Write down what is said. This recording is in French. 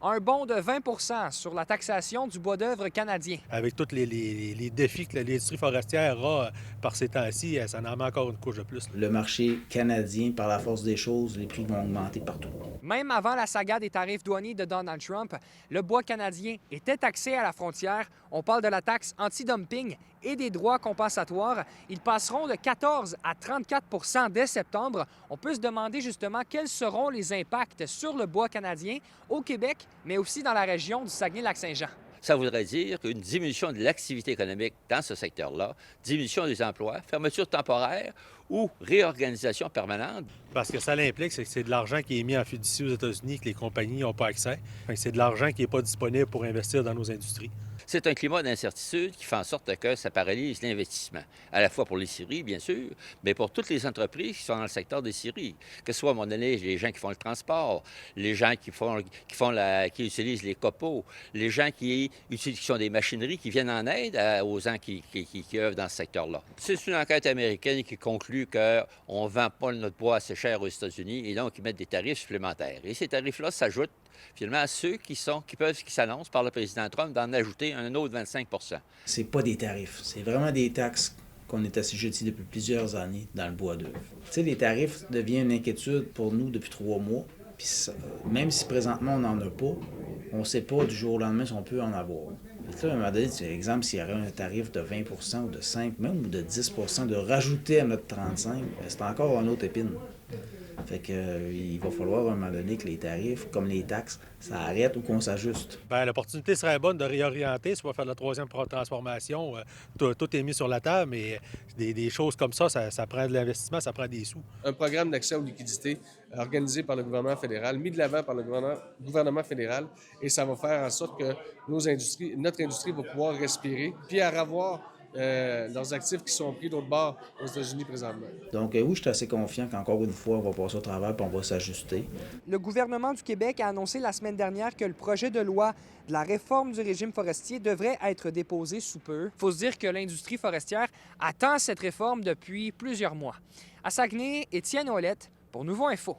a un bond de 20 sur la taxation du bois d'œuvre canadien. Avec tous les défis que l'industrie forestière a par ces temps-ci, ça en met encore une couche de plus. Le marché canadien, par la force des choses, les prix vont augmenter partout. Même avant la saga des tarifs douaniers de Donald Trump, le bois canadien était taxé à la frontière. On parle de la taxe anti-dumping et des droits compensatoires. Ils passeront de 14 à 34 dès septembre. On peut se demander justement quels seront les impacts sur le bois canadien au Québec, mais aussi dans la région du Saguenay-Lac-Saint-Jean. Ça voudrait dire qu'une diminution de l'activité économique dans ce secteur-là, diminution des emplois, fermeture temporaire ou réorganisation permanente. Parce que ça l'implique, c'est que c'est de l'argent qui est mis en fiducie aux États-Unis que les compagnies n'ont pas accès. C'est de l'argent qui n'est pas disponible pour investir dans nos industries. C'est un climat d'incertitude qui fait en sorte que ça paralyse l'investissement, à la fois pour les scieries, bien sûr, mais pour toutes les entreprises qui sont dans le secteur des scieries, que ce soit à un moment donné les gens qui font le transport, les gens qui utilisent les copeaux, les gens qui ont des machineries qui viennent en aide aux gens qui œuvrent dans ce secteur-là. C'est une enquête américaine qui conclut qu'on ne vend pas notre bois assez cher aux États-Unis et donc ils mettent des tarifs supplémentaires. Et ces tarifs-là s'ajoutent finalement à ceux qui s'annoncent par le président Trump d'en ajouter un autre 25 %. C'est pas des tarifs, c'est vraiment des taxes qu'on est assujettis depuis plusieurs années dans le bois d'œuvre. Tu sais, les tarifs deviennent une inquiétude pour nous depuis 3 mois. Puis même si présentement on n'en a pas, on ne sait pas du jour au lendemain si on peut en avoir. Puis là, à un moment donné, par exemple, s'il y aurait un tarif de 20 ou de 5, même ou de 10 de rajouter à notre 35, c'est encore un autre épine. Fait que, il va falloir à un moment donné que les tarifs, comme les taxes, ça arrête ou qu'on s'ajuste. Bien, l'opportunité serait bonne de réorienter, soit faire la troisième transformation. Tout est mis sur la table, mais des choses comme ça prend de l'investissement, ça prend des sous. Un programme d'accès aux liquidités organisé par le gouvernement fédéral, mis de l'avant par le gouvernement fédéral, et ça va faire en sorte que notre industrie va pouvoir respirer, puis à revoir leurs actifs qui sont pris d'autre part aux États-Unis présentement. Donc oui, je suis assez confiant qu'encore une fois, on va passer au travers et on va s'ajuster. Le gouvernement du Québec a annoncé la semaine dernière que le projet de loi de la réforme du régime forestier devrait être déposé sous peu. Il faut se dire que l'industrie forestière attend cette réforme depuis plusieurs mois. À Saguenay, Étienne Ouellette pour Nouveau Info.